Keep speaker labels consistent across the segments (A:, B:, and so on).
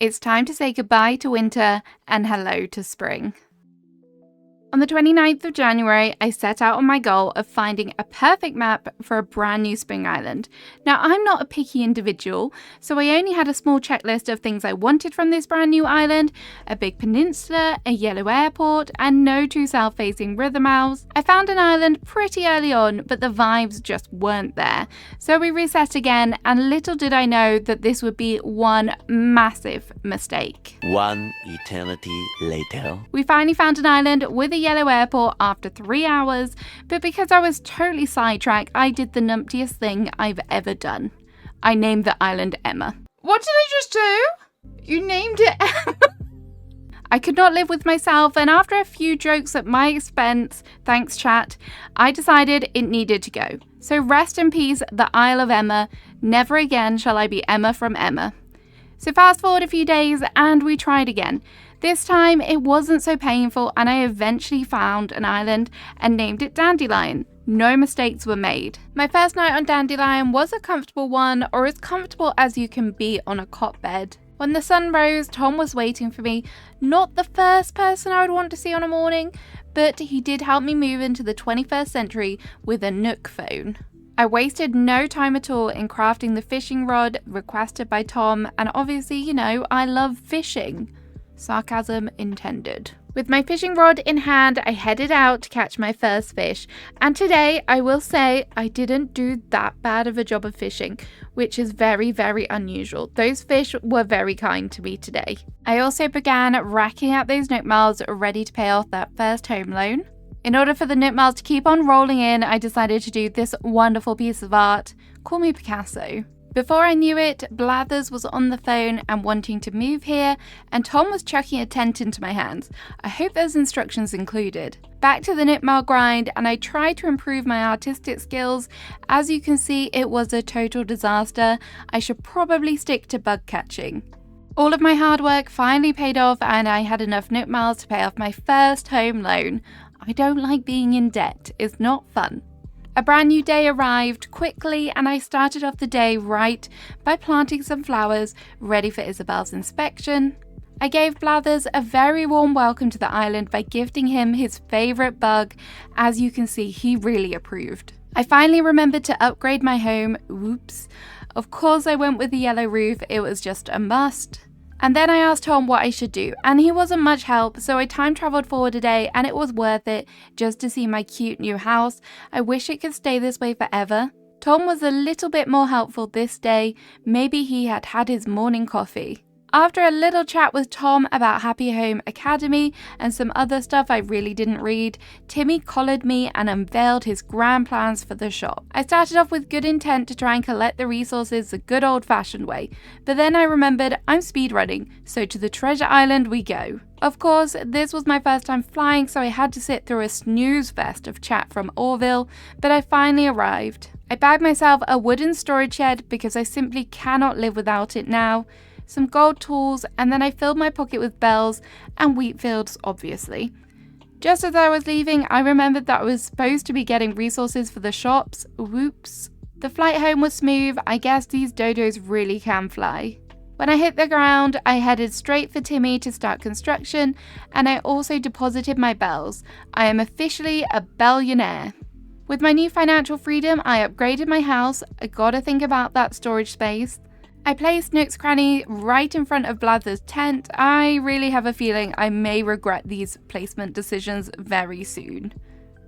A: It's time to say goodbye to winter and hello to spring. On the 29th of January, I set out on my goal of finding a perfect map for a brand new spring island. Now, I'm not a picky individual, so I only had a small checklist of things I wanted from this brand new island: a big peninsula, a yellow airport, and no two south-facing river mouths. I found an island pretty early on, but the vibes just weren't there. So we reset again, and little did I know that this would be one massive mistake.
B: One eternity later.
A: We finally found an island with a yellow airport after 3 hours, but because I was totally sidetracked, I did the numptiest thing I've ever done. I named the island Emma.
C: What did I just do? You named it Emma?
A: I could not live with myself, and after a few jokes at my expense, thanks chat, I decided it needed to go. So rest in peace, the Isle of Emma. Never again shall I be Emma from Emma. So fast forward a few days and we tried again. This time it wasn't so painful, and I eventually found an island and named it Dandelion. No mistakes were made. My first night on Dandelion was a comfortable one, or as comfortable as you can be on a cot bed. When the sun rose, Tom was waiting for me. Not the first person I would want to see on a morning, but he did help me move into the 21st century with a Nook phone. I wasted no time at all in crafting the fishing rod requested by Tom, and obviously, I love fishing. Sarcasm intended. With my fishing rod in hand, I headed out to catch my first fish, and today I will say I didn't do that bad of a job of fishing, which is very, very unusual. Those fish were very kind to me today. I also began racking up those Nook miles ready to pay off that first home loan. In order for the Nook miles to keep on rolling in, I decided to do this wonderful piece of art. Call me Picasso. Before I knew it, Blathers was on the phone and wanting to move here, and Tom was chucking a tent into my hands. I hope there's instructions included. Back to the Nook mile grind, and I tried to improve my artistic skills. As you can see, it was a total disaster. I should probably stick to bug catching. All of my hard work finally paid off, and I had enough Nook miles to pay off my first home loan. I don't like being in debt. It's not fun. A brand new day arrived quickly, and I started off the day right by planting some flowers ready for Isabelle's inspection. I gave Blathers a very warm welcome to the island by gifting him his favourite bug. As you can see, he really approved. I finally remembered to upgrade my home. Whoops. Of course I went with the yellow roof, it was just a must. And then I asked Tom what I should do, and he wasn't much help, so I time travelled forward a day, and it was worth it just to see my cute new house. I wish it could stay this way forever. Tom was a little bit more helpful this day. Maybe he had had his morning coffee. After a little chat with Tom about Happy Home Academy and some other stuff I really didn't read, Timmy collared me and unveiled his grand plans for the shop. I started off with good intent to try and collect the resources the good old-fashioned way, but then I remembered I'm speedrunning, so to the treasure island we go. Of course, this was my first time flying, so I had to sit through a snooze fest of chat from Orville, but I finally arrived. I bagged myself a wooden storage shed because I simply cannot live without it now, some gold tools, and then I filled my pocket with bells and wheat fields, obviously. Just as I was leaving, I remembered that I was supposed to be getting resources for the shops. Whoops. The flight home was smooth. I guess these dodos really can fly. When I hit the ground, I headed straight for Timmy to start construction, and I also deposited my bells. I am officially a bellionaire. With my new financial freedom, I upgraded my house. I gotta think about that storage space. I placed Nook's Cranny right in front of Blathers' tent. I really have a feeling I may regret these placement decisions very soon.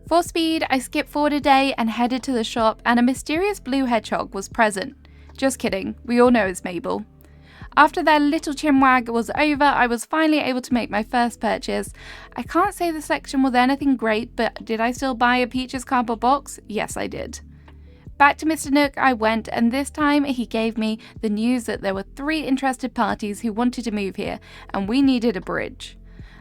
A: For speed, I skipped forward a day and headed to the shop, and a mysterious blue hedgehog was present. Just kidding, we all know it's Mabel. After their little chinwag was over, I was finally able to make my first purchase. I can't say the selection was anything great, but did I still buy a Peaches cardboard box? Yes, I did. Back to Mr. Nook I went, and this time he gave me the news that there were 3 interested parties who wanted to move here, and we needed a bridge.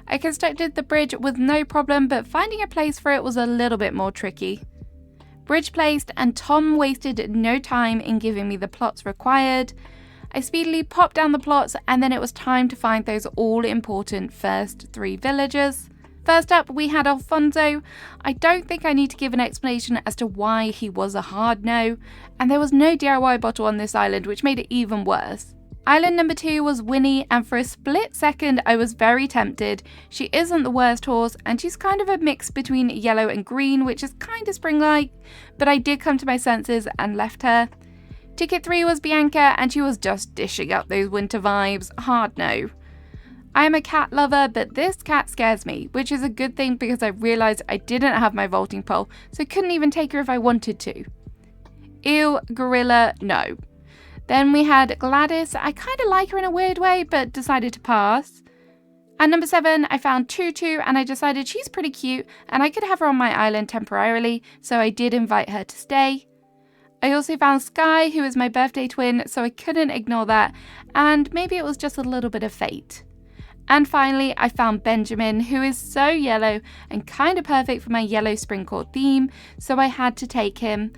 A: I constructed the bridge with no problem, but finding a place for it was a little bit more tricky. Bridge placed, and Tom wasted no time in giving me the plots required. I speedily popped down the plots, and then it was time to find those all-important first 3 villagers. First up, we had Alfonso. I don't think I need to give an explanation as to why he was a hard no, and there was no DIY bottle on this island, which made it even worse. Island number 2 was Winnie, and for a split second I was very tempted. She isn't the worst horse, and she's kind of a mix between yellow and green, which is kind of spring-like, but I did come to my senses and left her. Ticket 3 was Bianca, and she was just dishing up those winter vibes. Hard no. I am a cat lover, but this cat scares me, which is a good thing because I realised I didn't have my vaulting pole, so I couldn't even take her if I wanted to. Ew, gorilla, no. Then we had Gladys. I kind of like her in a weird way, but decided to pass. At number 7, I found Tutu, and I decided she's pretty cute, and I could have her on my island temporarily, so I did invite her to stay. I also found Sky, who is my birthday twin, so I couldn't ignore that, and maybe it was just a little bit of fate. And finally, I found Benjamin, who is so yellow and kind of perfect for my yellow Springcore theme, so I had to take him.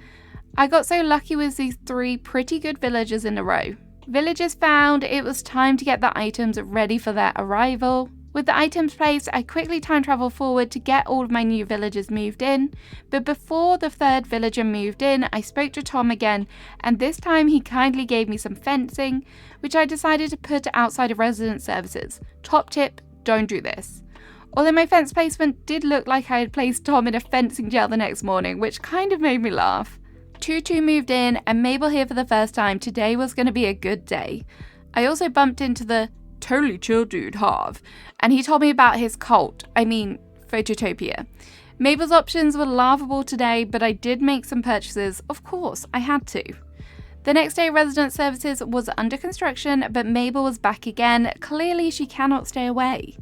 A: I got so lucky with these 3 pretty good villagers in a row. Villagers found, it was time to get the items ready for their arrival. With the items placed, I quickly time traveled forward to get all of my new villagers moved in. But before the 3rd villager moved in, I spoke to Tom again, and this time he kindly gave me some fencing, which I decided to put outside of resident services. Top tip, don't do this. Although my fence placement did look like I had placed Tom in a fencing jail the next morning, which kind of made me laugh. Tutu moved in, and Mabel here for the first time. Today was going to be a good day. I also bumped into the totally chill dude, Harv, and he told me about his cult, Phototopia. Mabel's options were laughable today, but I did make some purchases. Of course, I had to. The next day, resident services was under construction, but Mabel was back again. Clearly, she cannot stay away.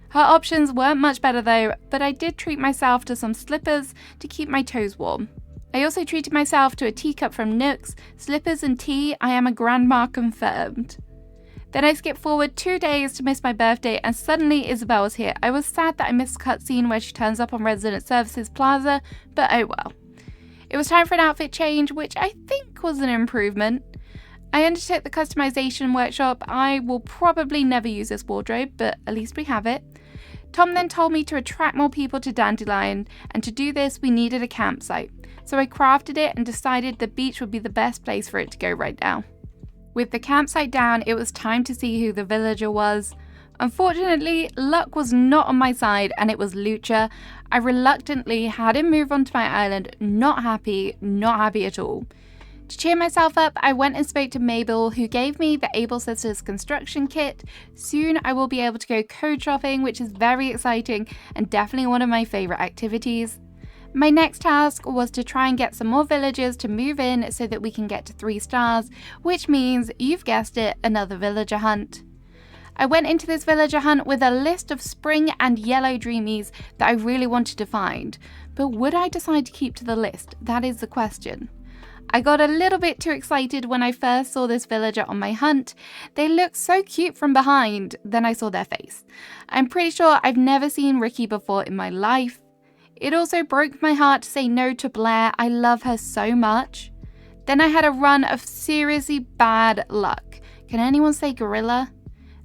A: Her options weren't much better though, but I did treat myself to some slippers to keep my toes warm. I also treated myself to a teacup from Nooks, slippers and tea. I am a grandma confirmed. Then I skipped forward 2 days to miss my birthday, and suddenly Isabelle was here. I was sad that I missed the cutscene where she turns up on Resident Services Plaza, but oh well. It was time for an outfit change, which I think was an improvement. I undertook the customization workshop. I will probably never use this wardrobe, but at least we have it. Tom then told me to attract more people to Dandelion, and to do this we needed a campsite. So I crafted it and decided the beach would be the best place for it to go right now. With the campsite down, it was time to see who the villager was. Unfortunately, luck was not on my side, and it was Lucha. I reluctantly had him move onto my island, not happy at all. To cheer myself up, I went and spoke to Mabel, who gave me the Able Sisters construction kit. Soon I will be able to go code shopping, which is very exciting and definitely one of my favourite activities. My next task was to try and get some more villagers to move in so that we can get to 3 stars, which means, you've guessed it, another villager hunt. I went into this villager hunt with a list of spring and yellow dreamies that I really wanted to find, but would I decide to keep to the list? That is the question. I got a little bit too excited when I first saw this villager on my hunt. They looked so cute from behind, then I saw their face. I'm pretty sure I've never seen Ricky before in my life. It also broke my heart to say no to Blair. I love her so much. Then I had a run of seriously bad luck. Can anyone say gorilla?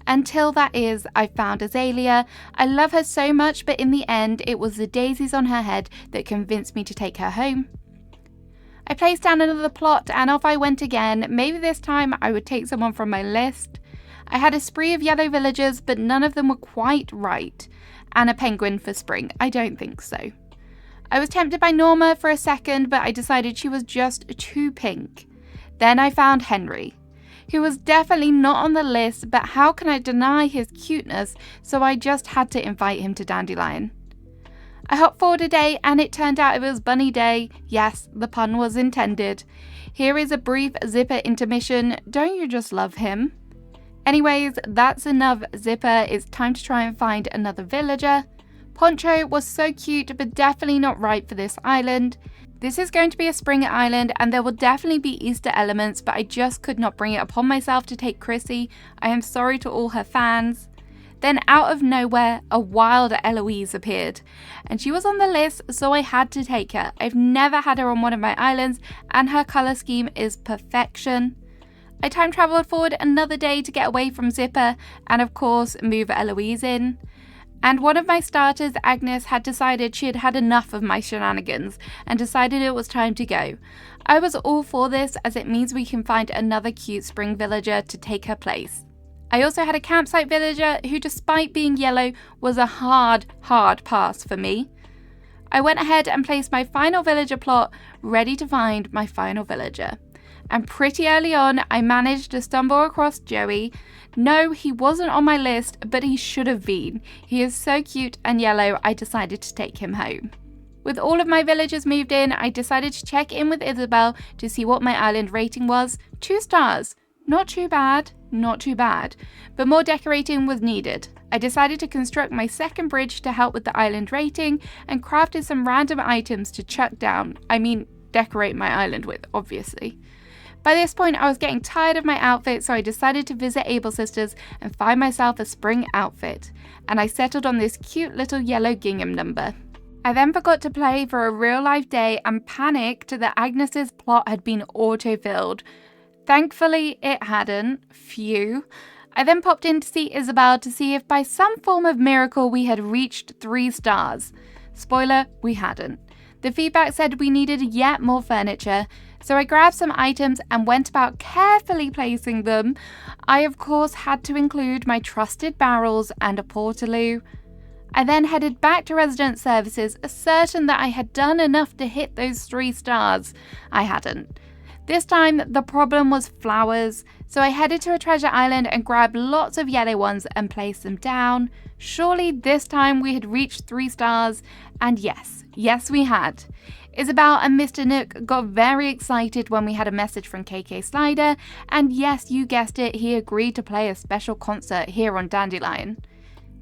A: Until that is, I found Azalea. I love her so much, but in the end, it was the daisies on her head that convinced me to take her home. I placed down another plot and off I went again. Maybe this time I would take someone from my list. I had a spree of yellow villagers, but none of them were quite right. And a penguin for spring. I don't think so. I was tempted by Norma for a second, but I decided she was just too pink. Then I found Henry, who was definitely not on the list, but how can I deny his cuteness, so I just had to invite him to Dandelion. I hopped forward a day and it turned out it was Bunny Day. Yes, the pun was intended. Here is a brief Zipper intermission. Don't you just love him? Anyways, that's enough Zipper. It's time to try and find another villager. Poncho was so cute, but definitely not right for this island. This is going to be a spring island and there will definitely be Easter elements, but I just could not bring it upon myself to take Chrissy. I am sorry to all her fans. Then out of nowhere, a wild Eloise appeared, and she was on the list, so I had to take her. I've never had her on one of my islands, and her colour scheme is perfection. I time travelled forward another day to get away from Zipper, and of course, move Eloise in. And one of my starters, Agnes, had decided she had had enough of my shenanigans and decided it was time to go. I was all for this, as it means we can find another cute spring villager to take her place. I also had a campsite villager who, despite being yellow, was a hard pass for me. I went ahead and placed my final villager plot, ready to find my final villager. And pretty early on, I managed to stumble across Joey. No, he wasn't on my list, but he should have been. He is so cute and yellow, I decided to take him home. With all of my villagers moved in, I decided to check in with Isabelle to see what my island rating was. 2 stars. Not too bad, but more decorating was needed. I decided to construct my second bridge to help with the island rating and crafted some random items to chuck down. Decorate my island with, obviously. By this point, I was getting tired of my outfit, so I decided to visit Able Sisters and find myself a spring outfit. And I settled on this cute little yellow gingham number. I then forgot to play for a real life day and panicked that Agnes's plot had been auto-filled. Thankfully, it hadn't. Phew. I then popped in to see Isabelle to see if by some form of miracle we had reached 3 stars. Spoiler, we hadn't. The feedback said we needed yet more furniture, so I grabbed some items and went about carefully placing them. I, of course, had to include my trusted barrels and a portaloo. I then headed back to resident services, certain that I had done enough to hit those 3 stars. I hadn't. This time, the problem was flowers, so I headed to a treasure island and grabbed lots of yellow ones and placed them down. Surely this time we had reached 3 stars, and yes we had. Isabelle and Mr. Nook got very excited when we had a message from KK Slider, and yes, you guessed it, he agreed to play a special concert here on Dandelion.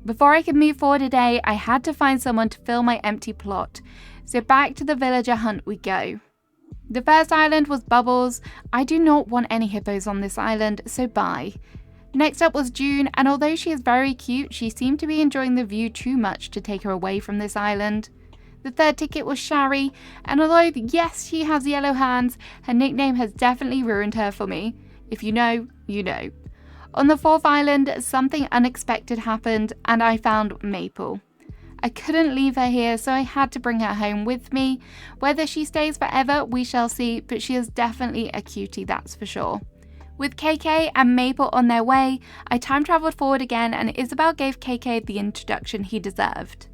A: Before I could move forward a day, I had to find someone to fill my empty plot, so back to the villager hunt we go. The first island was Bubbles. I do not want any hippos on this island, so bye. Next up was June, and although she is very cute, she seemed to be enjoying the view too much to take her away from this island. The third ticket was Shari, and although yes, she has yellow hands, her nickname has definitely ruined her for me. If you know, you know. On the 4th island, something unexpected happened, and I found Maple. I couldn't leave her here, so I had to bring her home with me. Whether she stays forever, we shall see, but she is definitely a cutie, that's for sure. With KK and Maple on their way, I time travelled forward again, and Isabelle gave KK the introduction he deserved.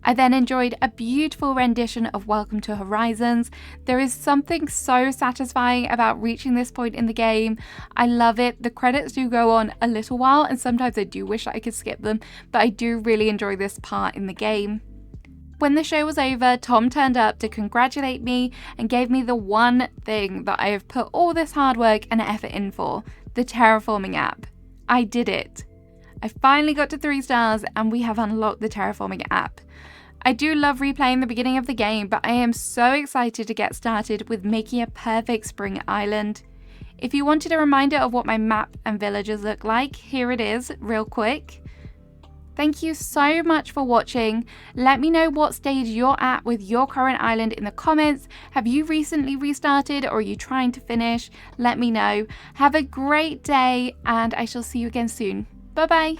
A: I then enjoyed a beautiful rendition of Welcome to Horizons. There is something so satisfying about reaching this point in the game. I love it. The credits do go on a little while, and sometimes I do wish that I could skip them, but I do really enjoy this part in the game. When the show was over, Tom turned up to congratulate me and gave me the one thing that I have put all this hard work and effort in for, the terraforming app. I did it. I finally got to 3 stars and we have unlocked the terraforming app. I do love replaying the beginning of the game, but I am so excited to get started with making a perfect spring island. If you wanted a reminder of what my map and villagers look like, here it is, real quick. Thank you so much for watching. Let me know what stage you're at with your current island in the comments. Have you recently restarted or are you trying to finish? Let me know. Have a great day and I shall see you again soon. Bye bye.